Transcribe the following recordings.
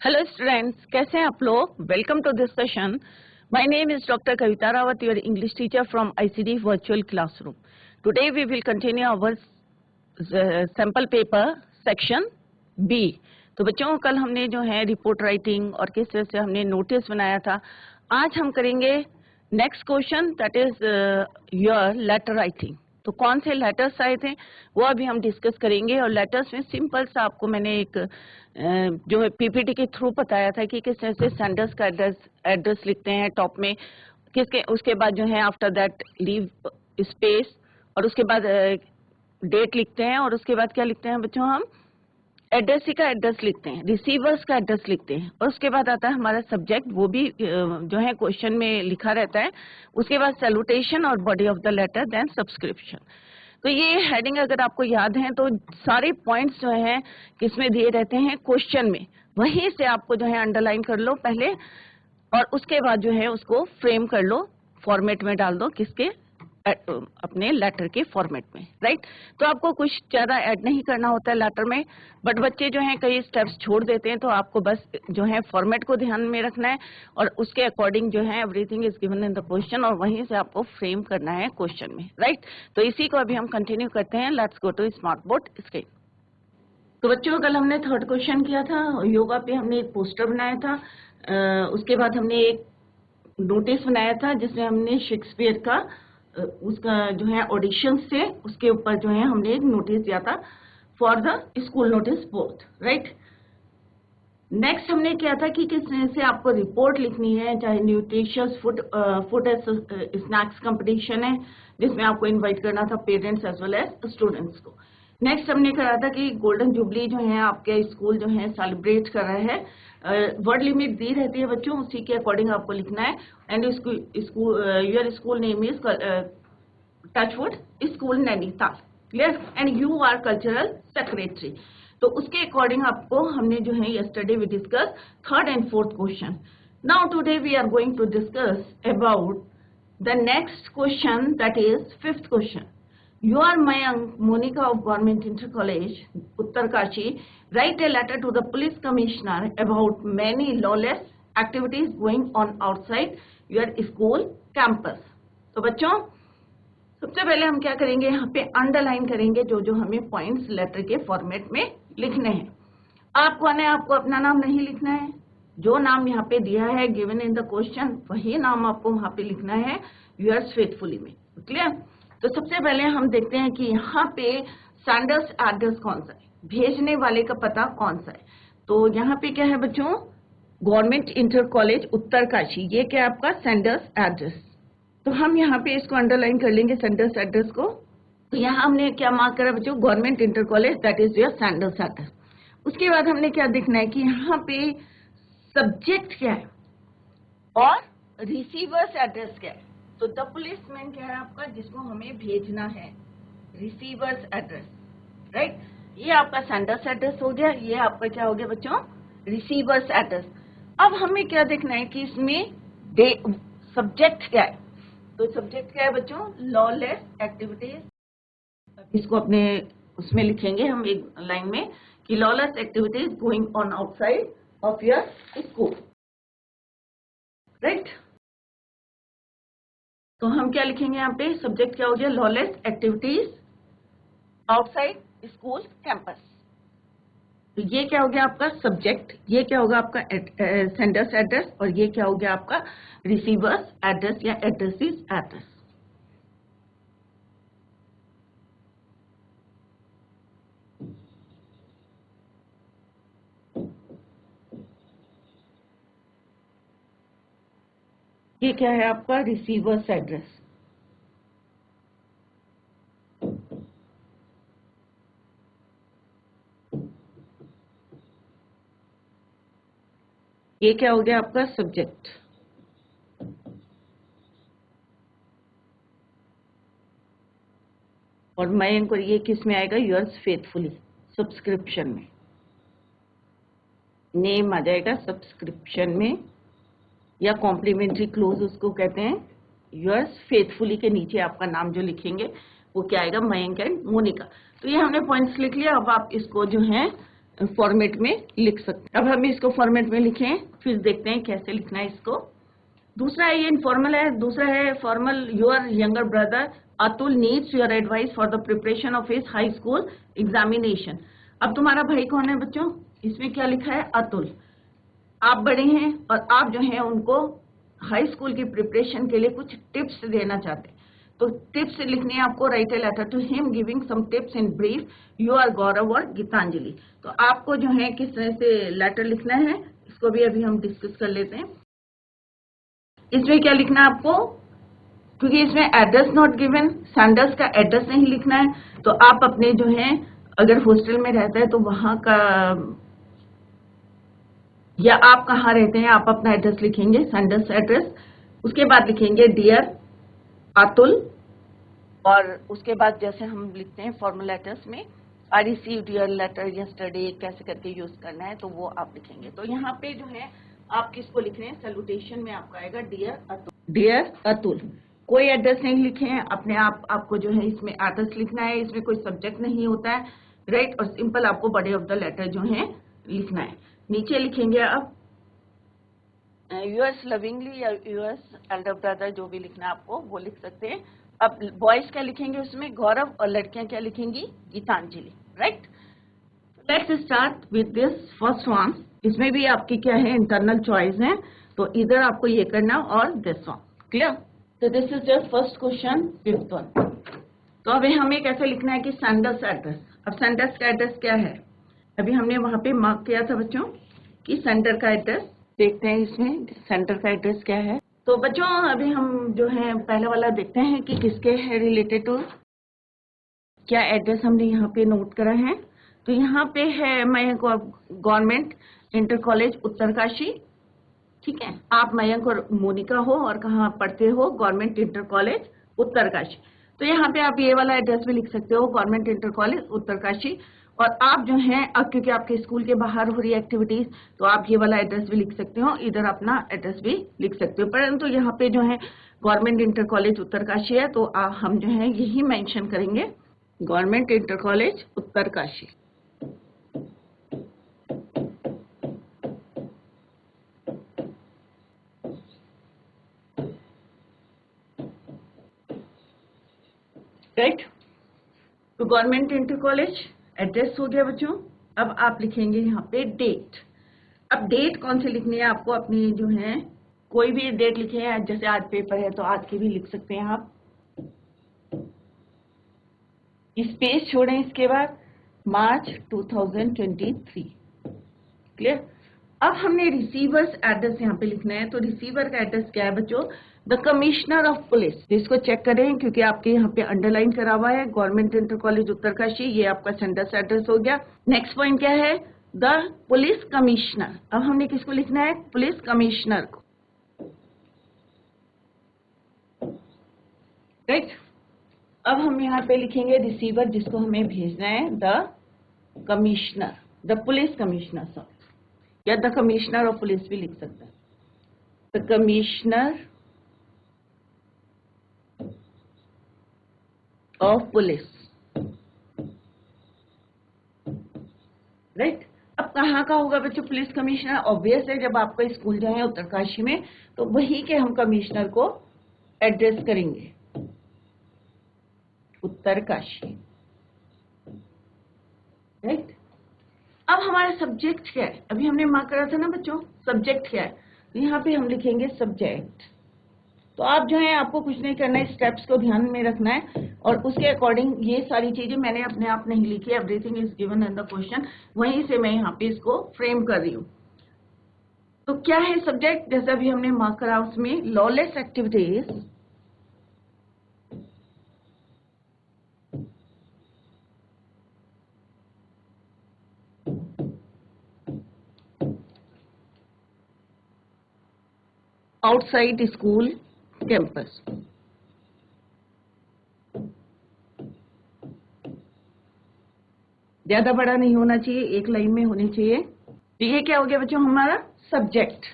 Hello students, कैसे हैं आप लोग। Welcome to this session. My name is doctor Kavita Rawat, your English teacher from ICD virtual classroom. Today we will continue our sample paper section B. तो बच्चों, कल हमने जो है रिपोर्ट राइटिंग और किस तरह से हमने नोटिस बनाया था। आज हम करेंगे next question, that is your letter writing. तो कौन से लेटर्स आए थे वो अभी हम डिस्कस करेंगे। और लेटर्स में सिंपल सा आपको मैंने एक जो है पीपीटी के थ्रू बताया था कि किस तरह से सेंडर्स का एड्रेस लिखते हैं टॉप में, किसके उसके बाद जो है आफ्टर दैट लीव स्पेस, और उसके बाद डेट लिखते हैं, और उसके बाद क्या लिखते हैं बच्चों, हम एड्रेसी का एड्रेस लिखते हैं, रिसीवर्स का एड्रेस लिखते हैं, और उसके बाद आता है हमारा सब्जेक्ट, वो भी जो है क्वेश्चन में लिखा रहता है। उसके बाद सैल्यूटेशन और body of the letter, then subscription. तो ये हेडिंग अगर आपको याद है तो सारे पॉइंट्स जो हैं किसमें दिए रहते हैं, क्वेश्चन में। वहीं से आपको जो है अंडरलाइन कर लो पहले, और उसके बाद जो है उसको फ्रेम कर लो, फॉर्मेट में डाल दो, किसके अपने लेटर के फॉर्मेट में, राइट। तो आपको कुछ ज्यादा ऐड नहीं करना होता है लेटर में, बट बच्चे जो हैं कई स्टेप्स छोड़ देते हैं। तो आपको बस जो है फॉर्मेट को ध्यान में रखना है, और उसके अकॉर्डिंग जो है everything is given in the question, और वहीं से आपको फ्रेम करना है क्वेश्चन में, राइट। तो इसी को अभी हम कंटिन्यू करते हैं। Let's go to smart board screen. तो बच्चों, कल हमने थर्ड क्वेश्चन किया था, योगा पे हमने एक पोस्टर बनाया था। उसके बाद हमने एक नोटिस बनाया था जिसमें हमने शेक्सपियर का उसका जो है ऑडिशन से उसके ऊपर जो है हमने एक नोटिस दिया था for the school notice board, right. Next हमने किया था कि किस तरह से आपको रिपोर्ट लिखनी है, चाहे न्यूट्रिशियस फूड स्नैक्स कंपटीशन है जिसमें आपको इनवाइट करना था parents as well as students को। नेक्स्ट हमने कहा था कि गोल्डन जुबली जो है आपके स्कूल जो है सेलिब्रेट कर रहा है। वर्ड लिमिट दी रहती है बच्चों, उसी के अकॉर्डिंग आपको लिखना है। And your school name is Touchwood school Nainital, clear. And you are cultural secretary. तो उसके अकॉर्डिंग आपको हमने जो है yesterday we discuss third and fourth question. Now today we are going to discuss about the next question, that is fifth question. You are Mayank, Monica of Government Inter College, Uttarkashi. Write a letter to the police commissioner about many lawless activities going on outside your school campus. तो बच्चों, सबसे पहले हम क्या करेंगे, यहाँ पे underline करेंगे जो जो हमें पॉइंट्स लेटर के फॉर्मेट में लिखने हैं। आपको आपको अपना नाम नहीं लिखना है, जो नाम यहाँ पे दिया है गिवन इन द क्वेश्चन वही नाम आपको वहाँ पे लिखना है yours faithfully में, क्लियर। तो सबसे पहले हम देखते हैं कि यहाँ पे सेंडर्स एड्रेस कौन सा है, भेजने वाले का पता कौन सा है। तो यहाँ पे क्या है बच्चों, गवर्नमेंट इंटर कॉलेज उत्तरकाशी, ये क्या आपका सेंडर्स एड्रेस। तो हम यहाँ पे इसको अंडरलाइन कर लेंगे सेंडर्स एड्रेस को। तो यहाँ हमने क्या मार्क करा बच्चों, government inter college, that is your sender's address. उसके बाद हमने क्या देखना है कि यहाँ पे सब्जेक्ट क्या है और रिसीवर्स एड्रेस क्या है। तो द पुलिसमैन क्या है आपका, जिसको हमें भेजना है, रिसीवर्स एड्रेस, राइट। ये आपका सेंडर्स एड्रेस हो गया, ये आपका क्या हो गया बच्चों, रिसीवर्स एड्रेस। अब हमें क्या देखना है कि इसमें सब्जेक्ट क्या है। तो सब्जेक्ट क्या है बच्चों, लॉलेस एक्टिविटीज। इसको अपने उसमें लिखेंगे हम एक लाइन में कि lawless activities going on outside of your school, right. तो हम क्या लिखेंगे यहाँ पे, सब्जेक्ट क्या हो गया, lawless activities outside school campus. तो ये क्या हो गया आपका सब्जेक्ट, ये क्या होगा आपका सेंडर्स एड्रेस, और ये क्या हो गया आपका रिसीवर्स एड्रेस या एड्रेसिस एड्रेस। ये क्या है आपका रिसीवर्स एड्रेस। ये क्या हो गया आपका सब्जेक्ट। और मैं इनको ये किस में आएगा, योर्स फेथफुली सब्सक्रिप्शन में, नेम आ जाएगा सब्सक्रिप्शन में, या कॉम्प्लीमेंट्री क्लोज उसको कहते हैं। योर्स फेथफुली के नीचे आपका नाम जो लिखेंगे वो क्या आएगा, मयंक एंड मोनिका। तो ये हमने पॉइंट्स लिख लिया। अब आप इसको जो है फॉर्मेट में लिख सकते हैं। अब हम इसको फॉर्मेट में लिखें, फिर देखते हैं कैसे लिखना है इसको। दूसरा ये इनफॉर्मल है, दूसरा है formal. Your younger brother Atul needs your advice for the preparation of his high school examination. अब तुम्हारा भाई कौन है बच्चों? इसमें क्या लिखा है? अतुल। आप बड़े हैं और आप जो है उनको हाई स्कूल की प्रिपरेशन के लिए कुछ टिप्स देना चाहते हैं, तो टिप्स लिखनी है आपको। Write a letter to him giving some tips in brief. You are Gaurav और गीतांजलि। तो आपको जो है किस तरह से लेटर लिखना है इसको भी अभी हम डिस्कस कर लेते हैं। इसमें क्या लिखना है आपको? क्योंकि इसमें एड्रेस नॉट गिवन, सैंडर्स का एड्रेस नहीं लिखना है, तो आप अपने जो है अगर हॉस्टल में रहता है तो वहां का, या आप कहाँ रहते हैं आप अपना एड्रेस लिखेंगे, सैंडर्स एड्रेस। उसके बाद लिखेंगे डियर अतुल, और उसके बाद जैसे हम लिखते हैं फॉर्मल लेटर्स में, I received your letter yesterday, कैसे करके यूज करना है तो वो आप लिखेंगे। तो यहाँ पे जो है आप किसको लिख रहे हैं? सैल्यूटेशन में आपका आएगा डियर अतुल। डियर अतुल, कोई एड्रेस नहीं लिखे हैं अपने आपको जो है इसमें एड्रेस लिखना है। इसमें कोई सब्जेक्ट नहीं होता है, राइट। और सिंपल आपको बॉडी ऑफ द लेटर जो है लिखना है। नीचे लिखेंगे अब यूएस लविंगली या यूएस एल्डर ब्रदर, जो भी लिखना है आपको वो लिख सकते हैं। अब बॉयज क्या लिखेंगे उसमें? गौरव, और लड़कियां क्या लिखेंगी? Geetanjali, right. Let's start with this first one. इसमें भी आपकी क्या है? इंटरनल चॉइस है, तो इधर आपको ये करना और दिस वन। क्लियर? तो this is just first question, fifth one. तो अभी हमें कैसे लिखना है कि सैंडर्स एड्रेस। अब सैंडर्स का एड्रेस क्या है? अभी हमने वहां पे मार्क किया था बच्चों कि सेंटर का एड्रेस। देखते हैं इसमें सेंटर का एड्रेस क्या है। तो बच्चों अभी हम जो है पहले वाला देखते हैं कि किसके है रिलेटेड टू, क्या एड्रेस हमने यहाँ पे नोट करा है। तो यहाँ पे है Mayank government inter college Uttarkashi, ठीक है। आप मयंक और मोनिका हो और कहाँ पढ़ते हो? Government inter college Uttarkashi. तो यहाँ पे आप ये वाला एड्रेस भी लिख सकते हो, गवर्नमेंट इंटर कॉलेज उत्तरकाशी। और आप जो हैं अब क्योंकि आपके स्कूल के बाहर हो रही एक्टिविटीज, तो आप ये वाला एड्रेस भी लिख सकते हो, इधर अपना एड्रेस भी लिख सकते हो। परंतु यहाँ पे जो है गवर्नमेंट इंटर कॉलेज उत्तरकाशी है, तो हम जो है यही मेंशन करेंगे, government inter college Uttarkashi. Right, तो गवर्नमेंट इंटर कॉलेज एड्रेस हो गया बच्चों। अब आप लिखेंगे यहाँ पे डेट। अब डेट कौन सी लिखनी है आपको? अपनी जो है कोई भी डेट लिखे हैं, जैसे आज पेपर है तो आज की भी लिख सकते हैं आप। स्पेस छोड़ें इसके बाद, मार्च 2023। क्लियर? अब हमने रिसीवर्स एड्रेस यहाँ पे लिखना है। तो रिसीवर का एड्रेस क्या है बच्चों? The commissioner of police. इसको चेक करें क्योंकि आपके यहाँ पे अंडरलाइन करा हुआ है, गवर्नमेंट इंटर कॉलेज उत्तरकाशी, ये आपका सेंडर्स एड्रेस हो गया। नेक्स्ट पॉइंट क्या है? The police commissioner. अब हमने किसको लिखना है? पुलिस कमिश्नर को, राइट। अब हम यहाँ पे लिखेंगे रिसीवर जिसको हमें भेजना है, the commissioner, the police commissioner sir, या द कमिश्नर ऑफ पुलिस भी लिख सकते हैं, the commissioner of police, right. अब कहाँ का होगा बच्चों पुलिस कमिश्नर? ऑब्वियस है, जब आपका स्कूल जो है उत्तरकाशी में, तो वही के हम कमिश्नर को एड्रेस करेंगे, उत्तरकाशी, राइट। अब हमारा सब्जेक्ट क्या है? अभी हमने मार्क करा था ना बच्चों, सब्जेक्ट क्या है? तो यहाँ पे हम लिखेंगे सब्जेक्ट। तो आप जो है आपको कुछ नहीं करना है, स्टेप्स को ध्यान में रखना है और उसके अकॉर्डिंग ये सारी चीजें मैंने अपने आप नहीं लिखी, everything is given in the question, वहीं से मैं यहाँ पे इसको फ्रेम कर रही हूँ। तो क्या है सब्जेक्ट? जैसा अभी हमने मार्क करा उसमें, lawless activities outside school campus. ज्यादा बड़ा नहीं होना चाहिए, एक लाइन में होनी चाहिए। तो ये क्या हो गया बच्चों हमारा सब्जेक्ट,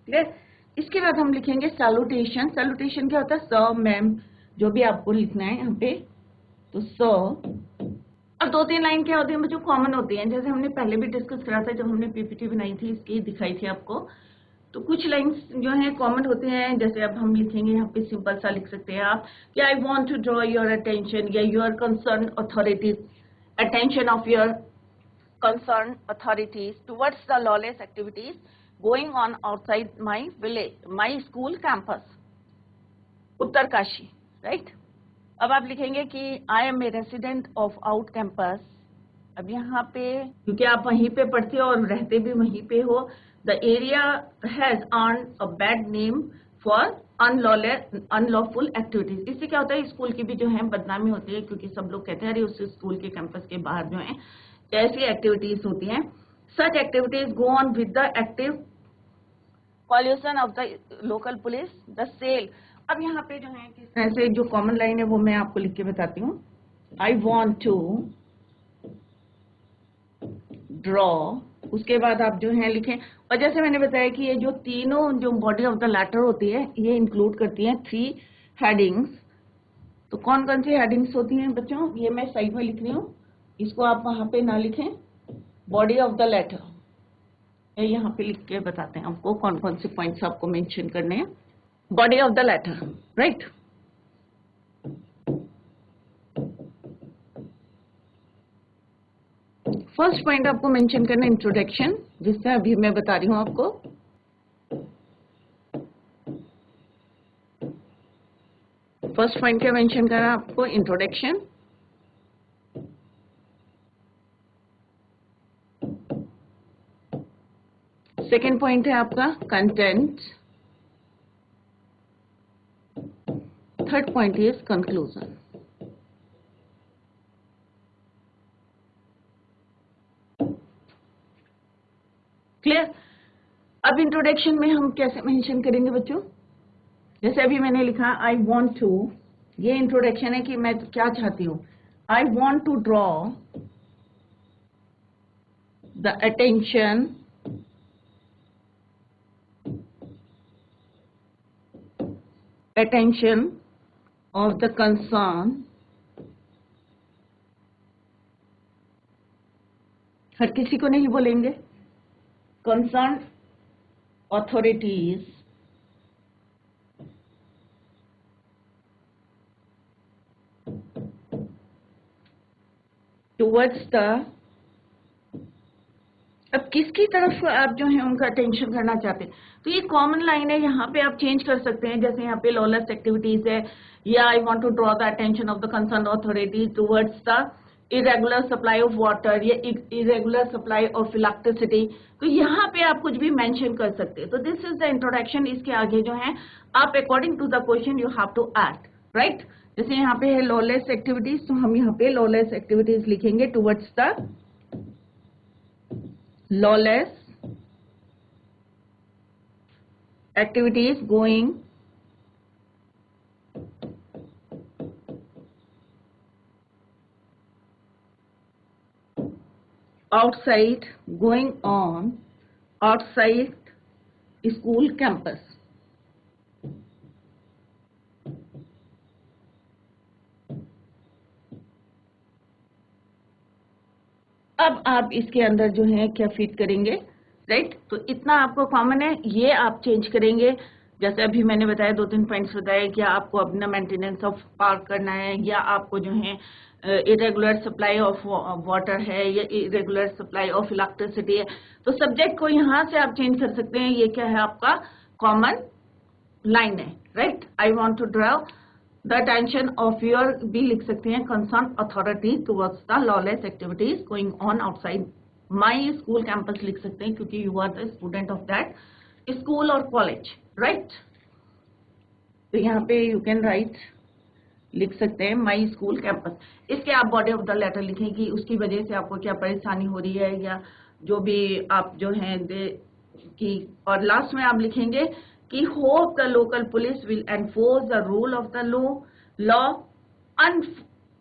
क्लियर। इसके बाद हम लिखेंगे सैल्यूटेशन। सैल्यूटेशन क्या होता है? सर, मैम, जो भी आपको लिखना है यहाँ पे, तो सर, अब 2-3 लाइन क्या होती है बच्चों, कॉमन होती हैं, जैसे हमने पहले भी डिस्कस करा था जब हमने पीपीटी बनाई थी, इसकी दिखाई थी आपको। तो कुछ लाइंस जो हैं कॉमन होते हैं, जैसे अब हम लिखेंगे यहाँ पे सिंपल सा लिख सकते हैं आप कि I want to draw your attention या your concern authorities attention of your concerned authorities towards the lawless activities going on outside my village, my school campus, Uttarkashi, right? अब आप लिखेंगे कि I am a resident of out campus. अब यहाँ पे क्योंकि आप वहीं पे पढ़ते हो और रहते भी वहीं पे हो, the area has earned a bad name for unlawful activities. इससे क्या होता है, स्कूल की भी जो है बदनामी होती है, क्योंकि सब लोग कहते हैं अरे उस स्कूल के कैंपस के बाहर जो है ऐसी एक्टिविटीज होती हैं। Such activities go on with the active pollution of the local police, the cell. अब यहाँ पे जो है किस तरह से जो कॉमन लाइन है वो मैं आपको लिख के बताती हूँ। आई वॉन्ट टू ड्रॉ, उसके बाद आप जो है लिखें। और जैसे मैंने बताया कि ये जो तीनों जो बॉडी ऑफ द लेटर होती है ये इंक्लूड करती हैं 3 हेडिंग्स। तो कौन कौन सी हेडिंग्स होती हैं बच्चों, ये मैं साइड में लिख रही हूँ, इसको आप वहां पे ना लिखें। बॉडी ऑफ द लेटर ये यहाँ पे लिख के बताते हैं आपको कौन कौन से पॉइंट्स आपको मेंशन करने हैं। Body of the letter, right. First point आपको मेंशन करना इंट्रोडक्शन, जिससे अभी मैं बता रही हूं आपको। फर्स्ट पॉइंट क्या मेंशन करना आपको, इंट्रोडक्शन। सेकेंड पॉइंट है आपका content. Third point is conclusion. Clear. अब इंट्रोडक्शन में हम कैसे मेंशन करेंगे बच्चों, जैसे अभी मैंने लिखा आई वॉन्ट टू, ये इंट्रोडक्शन है कि मैं क्या चाहती हूँ। I want to draw the attention of the concern, हर किसी को नहीं बोलेंगे, concerned authorities towards the, अब किसकी तरफ आप जो है उनका अटेंशन करना चाहते हैं, तो ये कॉमन लाइन है, यहाँ पे आप चेंज कर सकते हैं। जैसे यहाँ पे लॉलेस एक्टिविटीज है, या I want to draw the attention of the concern authority towards the irregular supply of water या इरेगुलर सप्लाई ऑफ इलेक्ट्रिसिटी, तो यहाँ पे आप कुछ भी मेंशन कर सकते हैं। तो दिस इज द इंट्रोडक्शन। इसके आगे जो है आप according to the question you have to add, right. जैसे यहाँ पे है लॉलेस एक्टिविटीज, तो हम यहाँ पे लॉलेस एक्टिविटीज लिखेंगे towards the lawless activities going outside, going on outside school campus। अब आप इसके अंदर जो है क्या फिट करेंगे, राइट। तो इतना आपको कॉमन है, ये आप चेंज करेंगे। जैसे अभी मैंने बताया 2-3 पॉइंट्स बताए कि आपको अपना मेंटेनेंस ऑफ पार्क करना है, या आपको जो है इरेगुलर सप्लाई ऑफ वाटर है, या इरेगुलर सप्लाई ऑफ इलेक्ट्रिसिटी है। तो सब्जेक्ट को यहाँ से आप चेंज कर सकते हैं। ये क्या है आपका कॉमन लाइन है, right. I want to draw the attention of your, भी लिख सकते हैं, concern authority towards the lawless activities going on outside my school campus लिख सकते हैं, क्योंकि you are the student of that school और कॉलेज, राइट। तो यहाँ पे यू कैन राइट, लिख सकते हैं माई स्कूल कैंपस। इसके आप बॉडी ऑफ द लेटर लिखें कि उसकी वजह से आपको क्या परेशानी हो रही है, या जो भी आप जो है कि, और लास्ट में आप लिखेंगे कि hope the local police will enforce the rule of the law,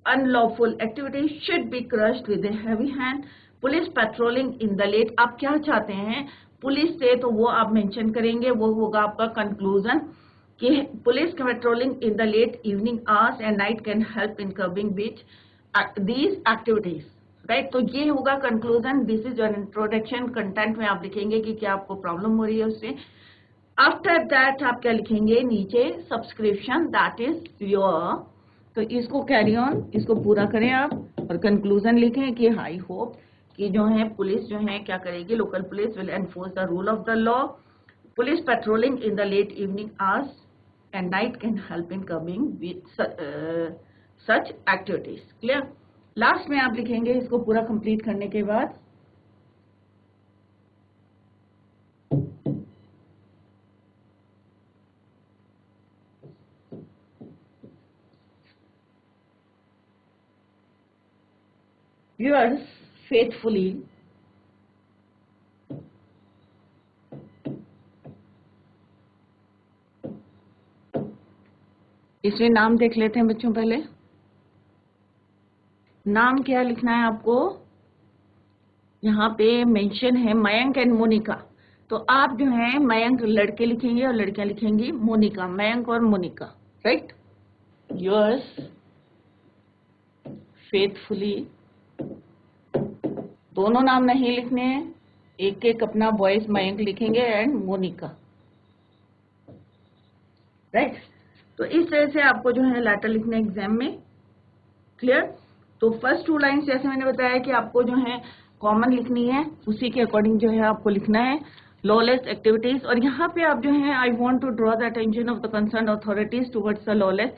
unlawful activities should be crushed with a heavy hand, police patrolling in the late, आप क्या चाहते हैं पुलिस से, तो वो आप मेंशन करेंगे, वो होगा आपका कंक्लूजन कि police patrolling in the late evening hours and night can help in curbing बीच these activities, राइट। तो ये होगा conclusion, this is your introduction. Content में आप लिखेंगे कि क्या आपको प्रॉब्लम हो रही है उससे। आफ्टर दैट आप क्या लिखेंगे नीचे, सब्सक्रिप्शन, दैट इज योर। तो इसको कैरी ऑन, इसको पूरा करें आप, और कंक्लूजन लिखें कि आई होप कि जो है पुलिस जो है क्या करेगी, local police will enforce the rule of the law. Police patrolling in the late evening hours and night can help in coming with such activities. Clear. Last में आप लिखेंगे इसको पूरा कंप्लीट करने के बाद, yours faithfully, इसमें नाम देख लेते हैं बच्चों। पहले नाम क्या लिखना है आपको, यहाँ पे मेंशन है मयंक एंड मोनिका। तो आप जो है मयंक लड़के लिखेंगे और लड़कियां लिखेंगी मोनिका, मयंक और मोनिका, राइट। योर्स फेथफुली, दोनों नाम नहीं लिखने हैं, एक एक अपना बॉयज मयंक लिखेंगे एंड मोनिका, राइट। तो इस तरह से आपको जो है लेटर लिखना है एग्जाम में। क्लियर। तो फर्स्ट 2 लाइन्स जैसे मैंने बताया कि आपको जो है कॉमन लिखनी है, उसी के अकॉर्डिंग जो है आपको लिखना है लॉलेस एक्टिविटीज। और यहाँ पे आप जो है I want to draw the attention of the concern authorities towards the lawless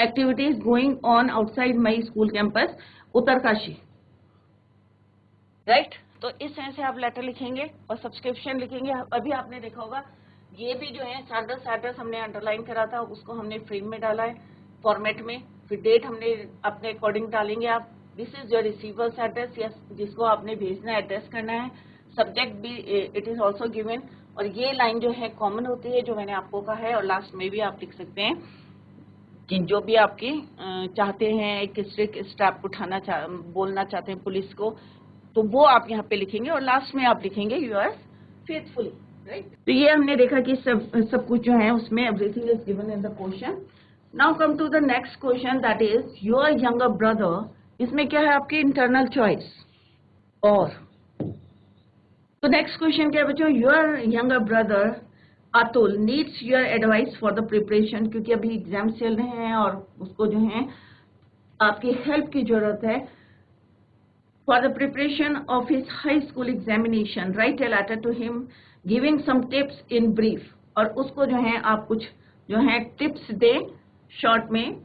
activities going on outside my school campus Uttarkashi, right. तो इस तरह से आप लेटर लिखेंगे और सब्सक्रिप्शन लिखेंगे। अभी आपने देखा होगा ये भी जो है एड्रेस हमने अंडरलाइन करा था, उसको हमने फ्रेम में डाला है फॉर्मेट में। फिर डेट हमने अपने अकॉर्डिंग डालेंगे आप, this is your receiver's address, या जिसको आपने भेजना एड्रेस करना है। सब्जेक्ट भी इट इज ऑल्सो गिवन। और ये लाइन जो है कॉमन होती है जो मैंने आपको कहा है। और लास्ट में भी आप लिख सकते हैं कि जो भी आपकी चाहते हैं एक स्ट्रिक्ट स्टेप उठाना बोलना चाहते हैं पुलिस को, तो वो आप यहाँ पे लिखेंगे। और लास्ट में आप लिखेंगे यूअर्स फेथफुली, राइट। तो ये हमने देखा कि सब कुछ जो है उसमें everything is given in the question. Now come to the next question, that is your younger brother. इसमें क्या है आपकी इंटरनल चॉइस। और तो नेक्स्ट क्वेश्चन क्या है बच्चों, your younger brother Atul needs your advice for the preparation. क्योंकि अभी एग्जाम चल रहे हैं और उसको जो है आपकी हेल्प की जरूरत है। For the preparation of his high school examination, write a letter to him giving some tips in brief. और उसको जो है आप कुछ जो है टिप्स दें शॉर्ट में।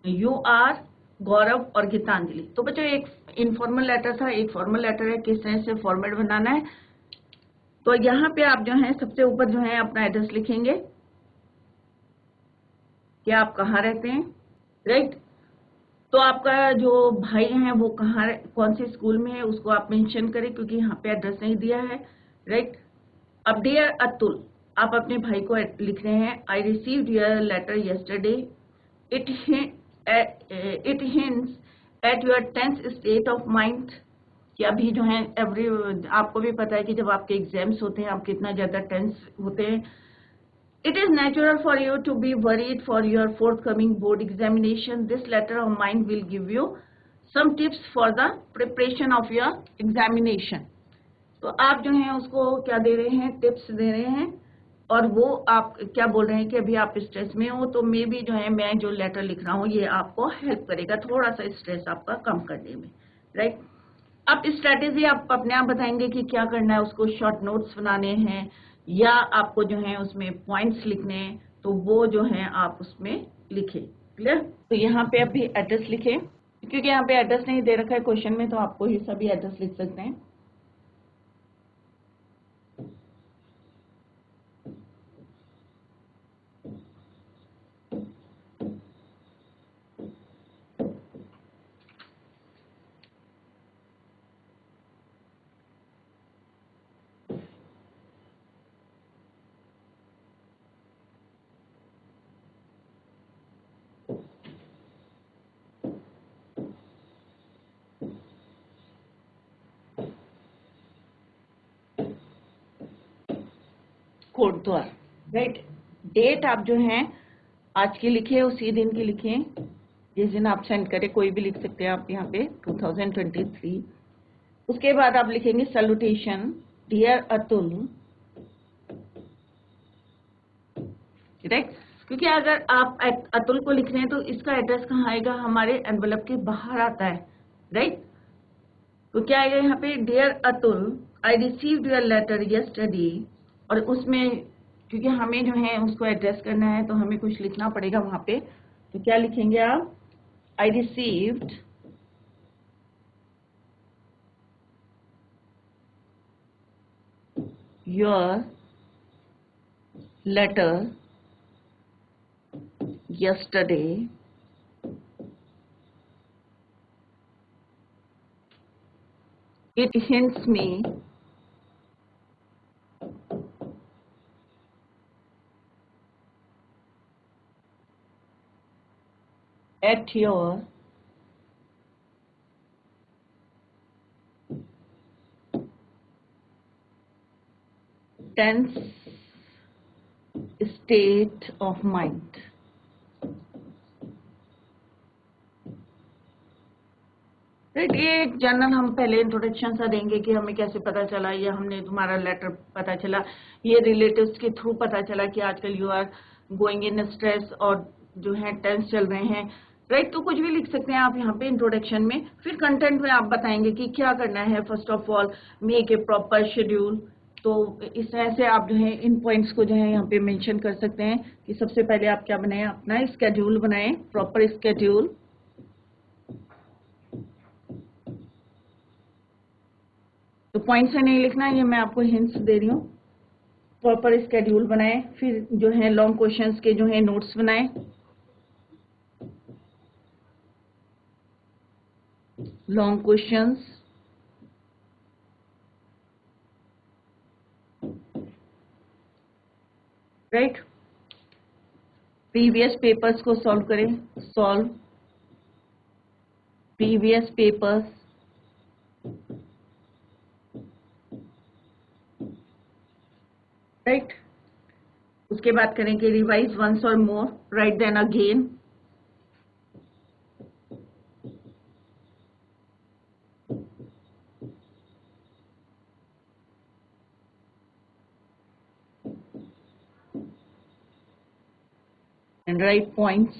यू आर गौरव और गीतांजलि। तो बच्चों एक इनफॉर्मल लेटर था, एक फॉर्मल लेटर है, किस तरह से फॉर्मेट बनाना है। तो यहाँ पे आप जो है सबसे ऊपर जो है अपना एड्रेस लिखेंगे कि आप कहाँ रहते हैं, राइट। तो आपका जो भाई है वो कहाँ कौन से स्कूल में है उसको आप मेंशन करें, क्योंकि यहाँ पे एड्रेस नहीं दिया है, राइट। अब डियर अतुल, आप अपने भाई को लिख रहे हैं I received your letter yesterday, it hints at your tense state of mind. कि अभी जो है आपको भी पता है कि जब आपके एग्जाम्स होते हैं आप कितना ज्यादा टेंस होते हैं। It is natural for you to be worried for your forthcoming board examination. This letter of mine will give you some tips for the preparation of your examination. तो आप जो है उसको क्या दे रहे हैं, टिप्स दे रहे हैं। और वो आप क्या बोल रहे हैं कि अभी आप स्ट्रेस में हो, तो मे भी जो है मैं जो लेटर लिख रहा हूँ ये आपको हेल्प करेगा थोड़ा सा स्ट्रेस आपका कम करने में, राइट। अब स्ट्रेटेजी आप अपने आप बताएंगे कि क्या करना है, उसको शॉर्ट नोट्स बनाने हैं या आपको जो है उसमें पॉइंट्स लिखने हैं, तो वो जो है आप उसमें लिखें। क्लियर। तो यहाँ पे अभी एड्रेस लिखें, क्योंकि यहाँ पे एड्रेस नहीं दे रखा है क्वेश्चन में, तो आपको ये सभी एड्रेस लिख सकते हैं। कोट द्वार, राइट। डेट आप जो है आज की लिखे, उसी दिन की लिखें, जिस दिन आप सेंड करें, कोई भी लिख सकते हैं आप यहाँ पे 2023। उसके बाद आप लिखेंगे सैल्यूटेशन डियर अतुल, राइट। क्योंकि अगर आप अतुल को लिख रहे हैं तो इसका एड्रेस कहाँ आएगा, हमारे एनवेलप के बाहर आता है, राइट। तो क्या आएगा यहाँ पे, dear Atul I received your letter yesterday, और उसमें क्योंकि हमें जो है उसको एड्रेस करना है तो हमें कुछ लिखना पड़ेगा वहां पे। तो क्या लिखेंगे आप, I received your letter yesterday, it hints me at your tense state of mind. Right, ये एक जनरल हम पहले इंट्रोडक्शन सा देंगे कि हमें कैसे पता चला, या हमने तुम्हारा लेटर पता चला, ये रिलेटिव्स के थ्रू पता चला कि आजकल you are going in stress और जो है टेंस चल रहे हैं, राइट। तो कुछ भी लिख सकते हैं आप यहाँ पे इंट्रोडक्शन में। फिर कंटेंट में आप बताएंगे कि क्या करना है। First of all make a proper schedule. तो इस तरह से आप जो है इन पॉइंट्स को जो है यहाँ पे मेंशन कर सकते हैं कि सबसे पहले आप क्या बनाएं, अपना स्केड्यूल बनाएं, प्रॉपर स्केड्यूल। तो पॉइंट से नहीं लिखना, ये मैं आपको हिंट्स दे रही हूँ। प्रॉपर स्केड्यूल बनाएं, फिर जो है लॉन्ग क्वेश्चंस के जो है नोट्स बनाएं, long questions, right. Previous papers को सॉल्व करें, सॉल्व प्रीवियस पेपर्स, राइट। उसके बाद करेंगे रिवाइज वंस और more, right then again, and write points,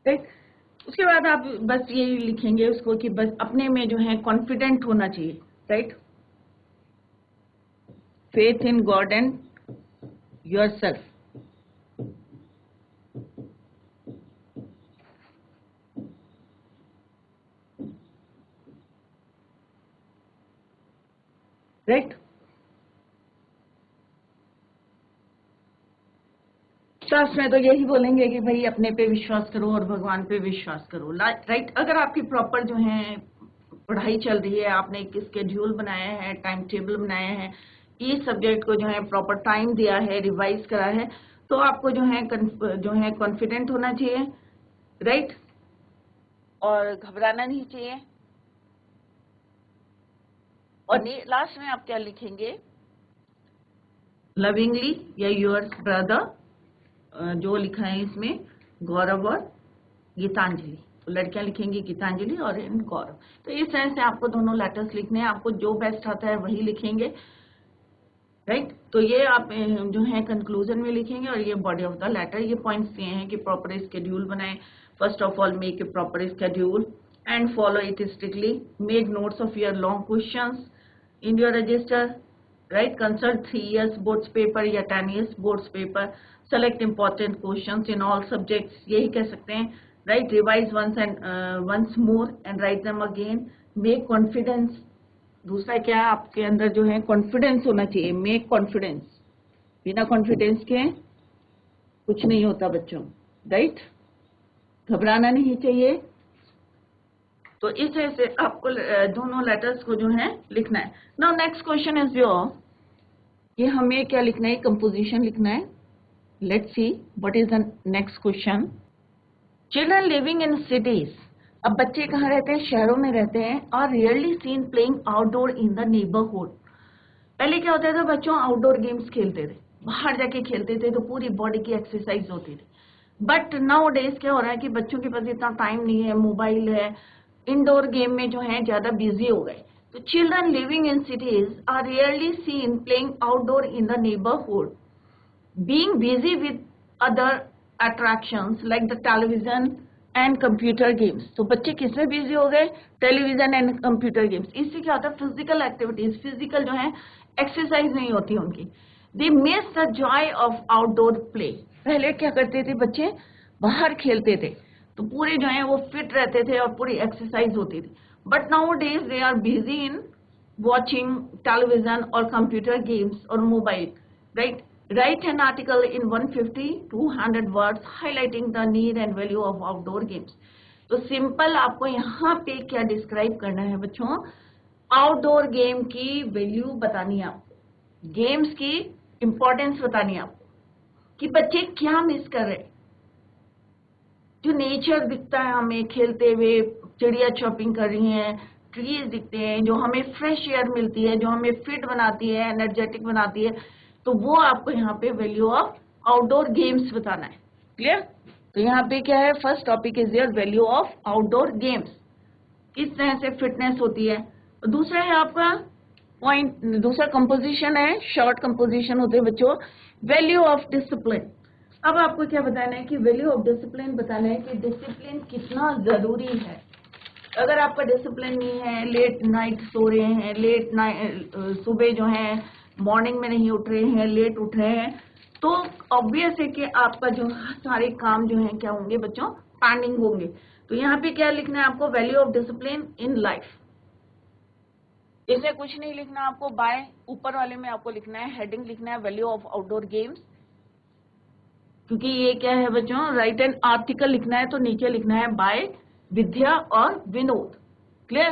right. उसके बाद आप बस ये लिखेंगे उसको कि बस अपने में जो है कॉन्फिडेंट होना चाहिए, right. Faith in God and yourself, right. शास्त्र में तो यही बोलेंगे कि भाई अपने पे विश्वास करो और भगवान पे विश्वास करो, राइट। अगर आपकी प्रॉपर जो है पढ़ाई चल रही है, आपने एक स्केड्यूल बनाया है, टाइम टेबल बनाया है, इस सब्जेक्ट को जो है प्रॉपर टाइम दिया है, रिवाइज करा है, तो आपको जो है कॉन्फिडेंट होना चाहिए, राइट। और घबराना नहीं चाहिए। और लास्ट में आप क्या लिखेंगे, लविंगली या योर ब्रदर, जो लिखा है इसमें गौरव और गीतांजलि, तो लड़कियां लिखेंगी गीतांजलि और गौरव। तो इस तरह से आपको दोनों लेटर्स लिखने हैं, आपको जो बेस्ट आता है वही लिखेंगे, राइट। तो ये आप जो है कंक्लूजन में लिखेंगे, और ये बॉडी ऑफ द लेटर। ये पॉइंट्स दिए हैं कि प्रॉपर स्केड्यूल बनाएं, first of all make a proper schedule and follow it strictly, make notes of your long questions in your register, right. Consult 3 years boards paper या 10 years boards paper, select important questions in all subjects, यही कह सकते हैं, right. Revise once more and write them again, make confidence. दूसरा क्या है, आपके अंदर जो है कॉन्फिडेंस होना चाहिए, मेक कॉन्फिडेंस। बिना कॉन्फिडेंस के कुछ नहीं होता बच्चों, राइट। घबराना नहीं चाहिए। तो इस तरह से आपको दोनों लेटर्स को जो है लिखना है। Now next question is your, ये हमें क्या लिखना है, कंपोजिशन लिखना है। Let's see what is the next question. Children living in cities, अब बच्चे कहाँ रहते हैं, शहरों में रहते हैं, are rarely seen playing outdoor in the neighbourhood. पहले क्या होता था, बच्चों आउटडोर गेम्स खेलते थे, बाहर जाके खेलते थे तो पूरी बॉडी की एक्सरसाइज होती थी। बट नाउ डेज क्या हो रहा है कि बच्चों के पास इतना टाइम नहीं है, मोबाइल है, इंडोर गेम में जो है ज्यादा बिजी हो गए। तो children living in cities are rarely seen playing outdoor in the neighbourhood, being busy with other attractions like the television and computer games। तो बच्चे किसमें बिजी हो गए, टेलीविजन एंड कंप्यूटर गेम्स। इससे क्या होता है, फिजिकल एक्टिविटीज, फिजिकल जो है एक्सरसाइज नहीं होती उनकी। They miss the Joy of outdoor play. पहले क्या करते थे बच्चे, बाहर खेलते थे तो पूरे जो है वो फिट रहते थे और पूरी एक्सरसाइज होती थी। But nowadays they are busy in watching television or computer games or mobile, right? Write an article in 150 200 words highlighting the need and value of outdoor games। तो सिंपल आपको यहाँ पे क्या डिस्क्राइब करना है बच्चों, आउटडोर गेम की value बतानी है आपको, गेम्स की इंपॉर्टेंस बतानी है आपको कि बच्चे क्या मिस कर रहे हैं। जो नेचर दिखता है हमें खेलते हुए, चिड़िया चॉपिंग कर रही हैं, ट्रीज दिखते हैं, जो हमें फ्रेश एयर मिलती है, जो हमें फिट बनाती है, एनर्जेटिक बनाती है, तो वो आपको यहाँ पे वैल्यू ऑफ आउटडोर गेम्स बताना है। क्लियर? तो यहाँ पे क्या है, first topic is your value of outdoor games, किस तरह से फिटनेस होती है। और दूसरा है आपका पॉइंट, दूसरा कंपोजिशन है, शॉर्ट कंपोजिशन होते हैं बच्चों, वैल्यू ऑफ डिसिप्लिन। अब आपको क्या बताना है कि वैल्यू ऑफ डिसिप्लिन बताना है कि डिसिप्लिन कितना जरूरी है। अगर आपका डिसिप्लिन नहीं है, लेट नाइट सो रहे हैं, लेट नाइट सुबह जो है मॉर्निंग में नहीं उठ रहे हैं, लेट उठ रहे हैं, तो ऑब्वियस है कि आपका जो सारे काम जो है क्या होंगे बच्चों, पेंडिंग होंगे। तो यहाँ पे क्या लिखना है आपको, value of discipline in life. इसमें कुछ नहीं लिखना आपको, बाय ऊपर वाले में आपको लिखना है, हेडिंग लिखना है वैल्यू ऑफ आउटडोर गेम्स, क्योंकि ये क्या है बच्चों, राइट एन आर्टिकल लिखना है तो नीचे लिखना है बाय विद्या और विनोद। क्लियर?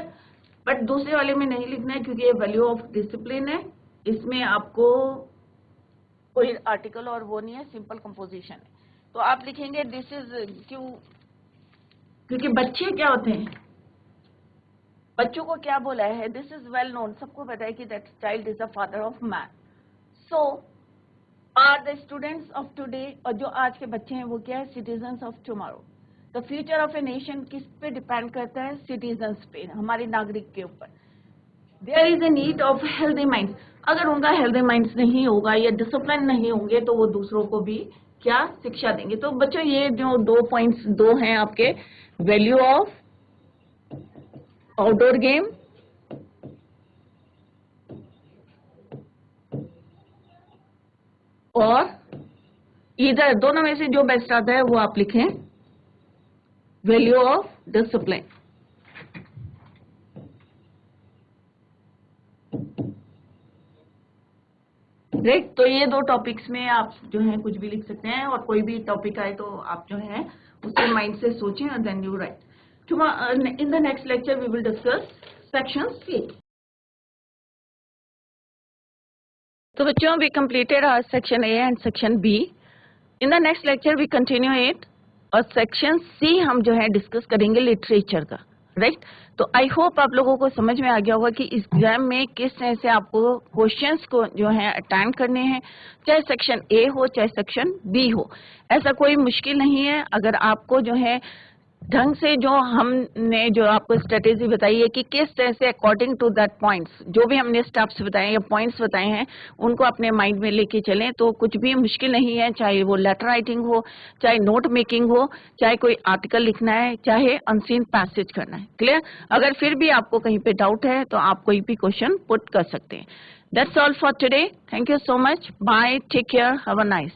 बट दूसरे वाले में नहीं लिखना है क्योंकि ये वैल्यू ऑफ डिसिप्लिन है, इसमें आपको कोई आर्टिकल और वो नहीं है, सिंपल कंपोजिशन है। तो आप लिखेंगे दिस इज, क्यों, क्योंकि बच्चे क्या होते हैं, बच्चों को क्या बोला है, दिस इज वेल नोन, सबको पता है कि that child is the father of man. So are the students of today, और जो आज के बच्चे हैं वो क्या है, citizens of tomorrow. The future of a nation किस पे डिपेंड करता है, सिटीजन्स पे, हमारे नागरिक के ऊपर। There is a need of healthy mind. अगर उनका हेल्दी माइंड नहीं होगा या डिसिप्लिन नहीं होंगे तो वो दूसरों को भी क्या शिक्षा देंगे। तो बच्चों ये जो दो पॉइंट्स दो हैं आपके, वैल्यू ऑफ आउटडोर गेम और इधर दोनों में से जो बेस्ट आता है वो आप लिखें, वैल्यू ऑफ डिसिप्लिन। राइट? तो ये दो टॉपिक्स में आप जो है कुछ भी लिख सकते हैं, और कोई भी टॉपिक आए तो आप जो है उसके माइंड से सोचें और then you write. In the next lecture we will discuss section C। तो बच्चों we completed our section A and section B। In the next lecture we continue it, और section C हम जो है डिस्कस करेंगे लिटरेचर का। Right? तो I hope आप लोगों को समझ में आ गया होगा कि एग्जाम में किस तरह से आपको क्वेश्चंस को जो है अटेंड करने हैं, चाहे सेक्शन ए हो चाहे सेक्शन बी हो। ऐसा कोई मुश्किल नहीं है, अगर आपको जो है ढंग से जो हमने जो आपको स्ट्रेटेजी बताई है कि किस तरह से अकॉर्डिंग टू दैट पॉइंट्स, जो भी हमने स्टेप्स बताए या पॉइंट्स बताए हैं उनको अपने माइंड में लेके चलें, तो कुछ भी मुश्किल नहीं है, चाहे वो लेटर राइटिंग हो, चाहे नोट मेकिंग हो, चाहे कोई आर्टिकल लिखना है, चाहे अनसीन पैसेज करना है। क्लियर? अगर फिर भी आपको कहीं पे डाउट है तो आप कोई भी क्वेश्चन पुट कर सकते हैं। That's all for today. Thank you so much. Bye, take care, have a nice.